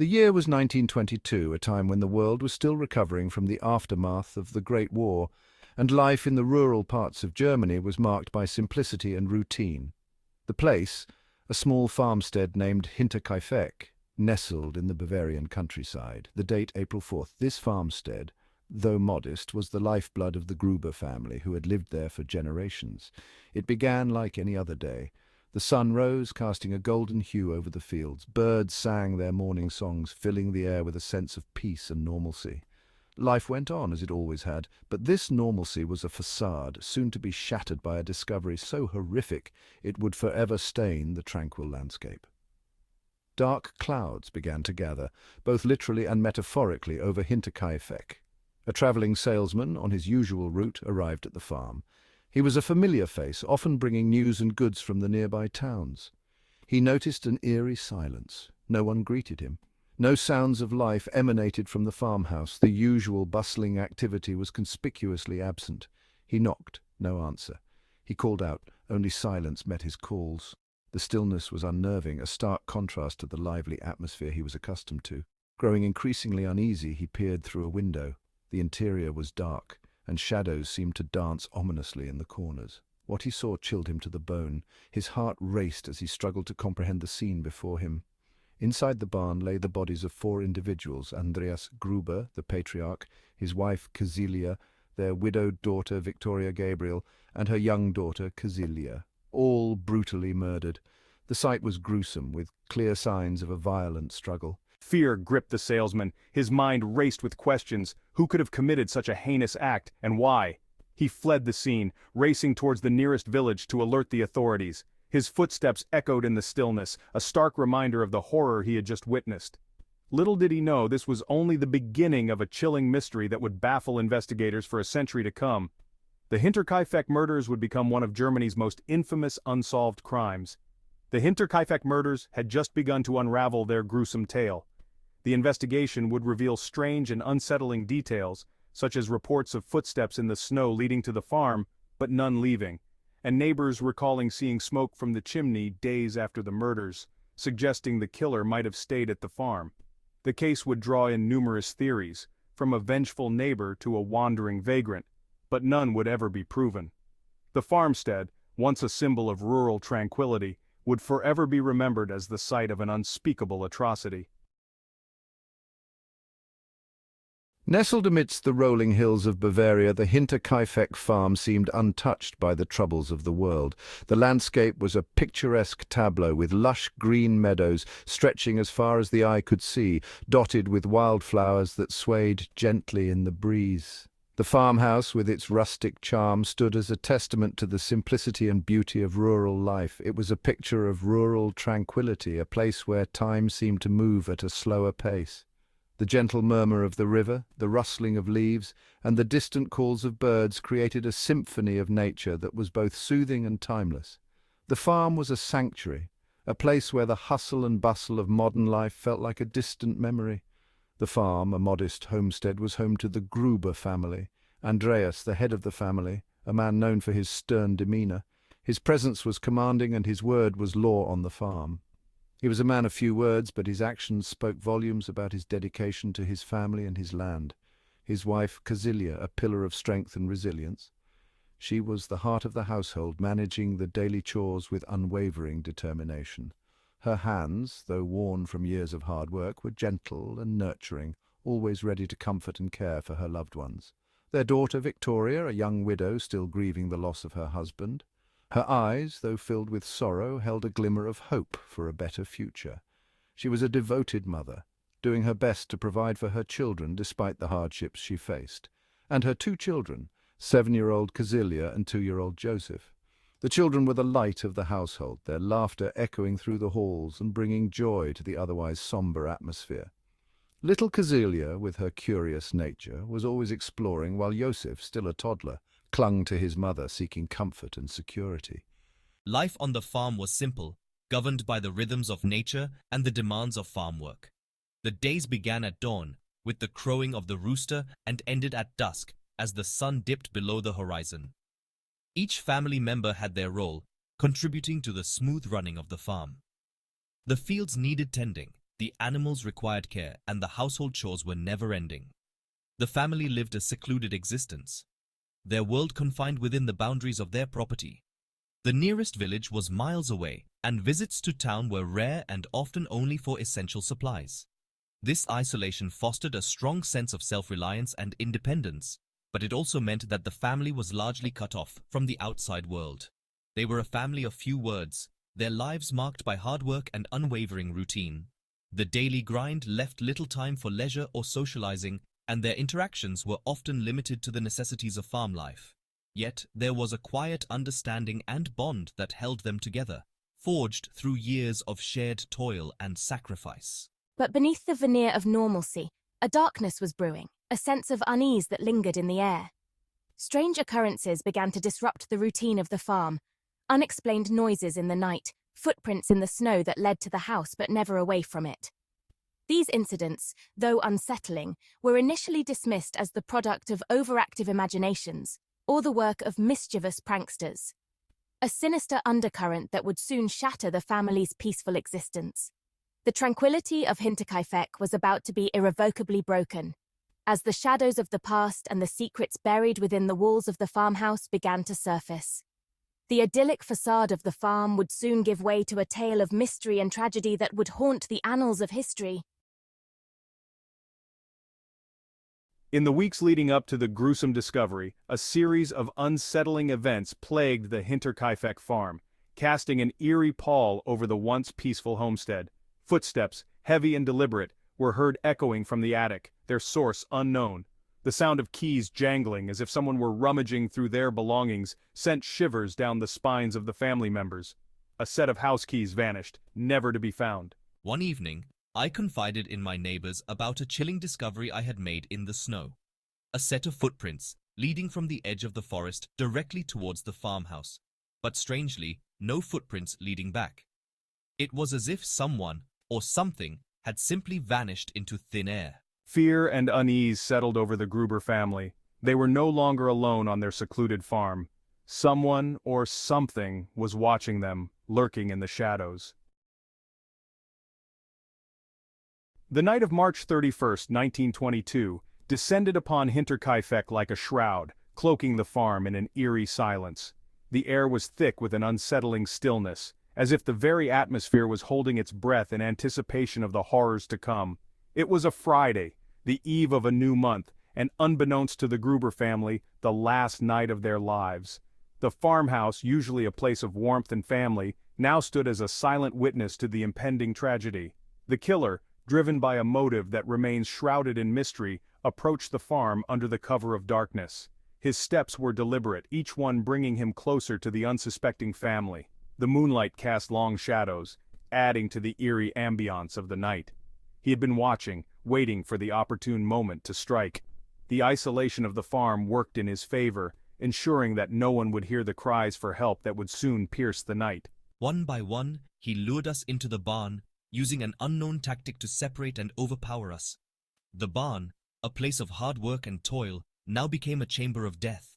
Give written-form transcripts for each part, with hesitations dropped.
The year was 1922, a time when the world was still recovering from the aftermath of the Great War, and life in the rural parts of Germany was marked by simplicity and routine. The place, a small farmstead named Hinterkaifeck, nestled in the Bavarian countryside. The date April 4th. This farmstead, though modest, was the lifeblood of the Gruber family, who had lived there for generations. It began like any other day. The sun rose, casting a golden hue over the fields. Birds sang their morning songs, filling the air with a sense of peace and normalcy. Life went on as it always had, but this normalcy was a facade, soon to be shattered by a discovery so horrific it would forever stain the tranquil landscape. Dark clouds began to gather, both literally and metaphorically, over Hinterkaifeck. A travelling salesman, on his usual route, arrived at the farm. He was a familiar face, often bringing news and goods from the nearby towns. He noticed an eerie silence. No one greeted him. No sounds of life emanated from the farmhouse. The usual bustling activity was conspicuously absent. He knocked. No answer. He called out. Only silence met his calls. The stillness was unnerving, a stark contrast to the lively atmosphere he was accustomed to. Growing increasingly uneasy, he peered through a window. The interior was dark, and shadows seemed to dance ominously in the corners. What he saw chilled him to the bone. His heart raced as he struggled to comprehend the scene before him. Inside the barn lay the bodies of 4 individuals: Andreas Gruber, the patriarch, his wife Casilia, their widowed daughter Victoria Gabriel, and her young daughter Casilia, all brutally murdered. The sight was gruesome, with clear signs of a violent struggle. Fear gripped the salesman. His mind raced with questions. Who could have committed such a heinous act, and why? He fled the scene, racing towards the nearest village to alert the authorities. His footsteps echoed in the stillness, a stark reminder of the horror he had just witnessed. Little did he know this was only the beginning of a chilling mystery that would baffle investigators for a century to come. The Hinterkaifeck murders would become one of Germany's most infamous unsolved crimes. The Hinterkaifeck murders had just begun to unravel their gruesome tale. The investigation would reveal strange and unsettling details, such as reports of footsteps in the snow leading to the farm, but none leaving, and neighbors recalling seeing smoke from the chimney days after the murders, suggesting the killer might have stayed at the farm. The case would draw in numerous theories, from a vengeful neighbor to a wandering vagrant, but none would ever be proven. The farmstead, once a symbol of rural tranquility, would forever be remembered as the site of an unspeakable atrocity. Nestled amidst the rolling hills of Bavaria, the Hinterkaifeck farm seemed untouched by the troubles of the world. The landscape was a picturesque tableau, with lush green meadows stretching as far as the eye could see, dotted with wildflowers that swayed gently in the breeze. The farmhouse, with its rustic charm, stood as a testament to the simplicity and beauty of rural life. It was a picture of rural tranquility, a place where time seemed to move at a slower pace. The gentle murmur of the river, the rustling of leaves, and the distant calls of birds created a symphony of nature that was both soothing and timeless. The farm was a sanctuary, a place where the hustle and bustle of modern life felt like a distant memory. The farm, a modest homestead, was home to the Gruber family. Andreas, the head of the family, a man known for his stern demeanor. His presence was commanding and his word was law on the farm. He was a man of few words, but his actions spoke volumes about his dedication to his family and his land. His wife, Casilia, a pillar of strength and resilience. She was the heart of the household, managing the daily chores with unwavering determination. Her hands, though worn from years of hard work, were gentle and nurturing, always ready to comfort and care for her loved ones. Their daughter, Victoria, a young widow still grieving the loss of her husband. Her eyes, though filled with sorrow, held a glimmer of hope for a better future. She was a devoted mother, doing her best to provide for her children despite the hardships she faced. And her 2 children, 7-year-old Casilia and 2-year-old Joseph. The children were the light of the household, their laughter echoing through the halls and bringing joy to the otherwise somber atmosphere. Little Casilia, with her curious nature, was always exploring, while Joseph, still a toddler, clung to his mother, seeking comfort and security. Life on the farm was simple, governed by the rhythms of nature and the demands of farm work. The days began at dawn, with the crowing of the rooster, and ended at dusk, as the sun dipped below the horizon. Each family member had their role, contributing to the smooth running of the farm. The fields needed tending, The animals required care, and the household chores were never-ending. The family lived a secluded existence, their world confined within the boundaries of their property. The nearest village was miles away, and visits to town were rare and often only for essential supplies. This isolation fostered a strong sense of self-reliance and independence, but it also meant that the family was largely cut off from the outside world. They were a family of few words, their lives marked by hard work and unwavering routine. The daily grind left little time for leisure or socializing, and their interactions were often limited to the necessities of farm life. Yet there was a quiet understanding and bond that held them together, forged through years of shared toil and sacrifice. But beneath the veneer of normalcy, a darkness was brewing, a sense of unease that lingered in the air. Strange occurrences began to disrupt the routine of the farm. Unexplained noises in the night, footprints in the snow that led to the house but never away from it. These incidents, though unsettling, were initially dismissed as the product of overactive imaginations or the work of mischievous pranksters. A sinister undercurrent that would soon shatter the family's peaceful existence. The tranquility of Hinterkaifeck was about to be irrevocably broken, as the shadows of the past and the secrets buried within the walls of the farmhouse began to surface. The idyllic facade of the farm would soon give way to a tale of mystery and tragedy that would haunt the annals of history. In the weeks leading up to the gruesome discovery, a series of unsettling events plagued the Hinterkaifeck farm, casting an eerie pall over the once peaceful homestead. Footsteps, heavy and deliberate, were heard echoing from the attic, their source unknown. The sound of keys jangling as if someone were rummaging through their belongings sent shivers down the spines of the family members. A set of house keys vanished, never to be found. One evening, I confided in my neighbors about a chilling discovery I had made in the snow. A set of footprints leading from the edge of the forest directly towards the farmhouse, but strangely, no footprints leading back. It was as if someone, or something, had simply vanished into thin air. Fear and unease settled over the Gruber family. They were no longer alone on their secluded farm. Someone or something was watching them, lurking in the shadows. The night of March 31st, 1922, descended upon Hinterkaifeck like a shroud, cloaking the farm in an eerie silence. The air was thick with an unsettling stillness, as if the very atmosphere was holding its breath in anticipation of the horrors to come. It was a Friday, the eve of a new month, and unbeknownst to the Gruber family, the last night of their lives. The farmhouse, usually a place of warmth and family, now stood as a silent witness to the impending tragedy. The killer, driven by a motive that remains shrouded in mystery, approached the farm under the cover of darkness. His steps were deliberate, each one bringing him closer to the unsuspecting family. The moonlight cast long shadows, adding to the eerie ambiance of the night. He had been watching, waiting for the opportune moment to strike. The isolation of the farm worked in his favor, ensuring that no one would hear the cries for help that would soon pierce the night. One by one, he lured us into the barn, using an unknown tactic to separate and overpower us. The barn, a place of hard work and toil, now became a chamber of death.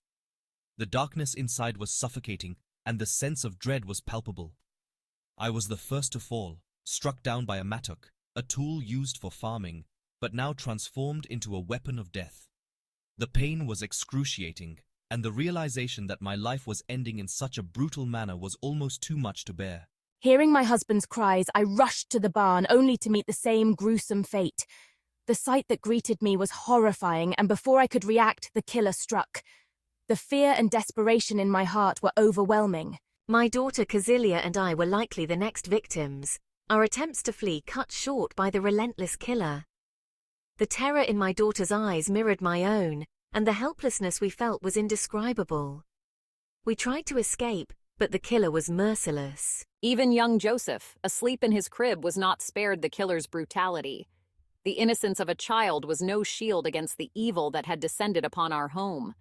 The darkness inside was suffocating, and the sense of dread was palpable. I was the first to fall, struck down by a mattock, a tool used for farming, but now transformed into a weapon of death. The pain was excruciating, and the realization that my life was ending in such a brutal manner was almost too much to bear. Hearing my husband's cries, I rushed to the barn only to meet the same gruesome fate. The sight that greeted me was horrifying, and before I could react, the killer struck. The fear and desperation in my heart were overwhelming. My daughter Kazilia and I were likely the next victims, our attempts to flee cut short by the relentless killer. The terror in my daughter's eyes mirrored my own, and the helplessness we felt was indescribable. We tried to escape, but the killer was merciless. Even young Joseph, asleep in his crib, was not spared the killer's brutality. The innocence of a child was no shield against the evil that had descended upon our home.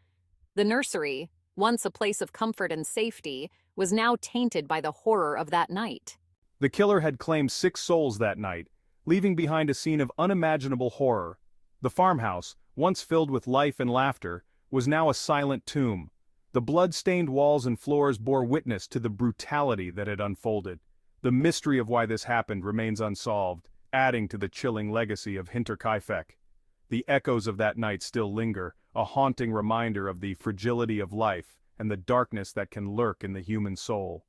The nursery, once a place of comfort and safety, was now tainted by the horror of that night. The killer had claimed 6 souls that night, leaving behind a scene of unimaginable horror. The farmhouse, once filled with life and laughter, was now a silent tomb. The blood-stained walls and floors bore witness to the brutality that had unfolded. The mystery of why this happened remains unsolved, adding to the chilling legacy of Hinterkaifeck. The echoes of that night still linger, a haunting reminder of the fragility of life and the darkness that can lurk in the human soul.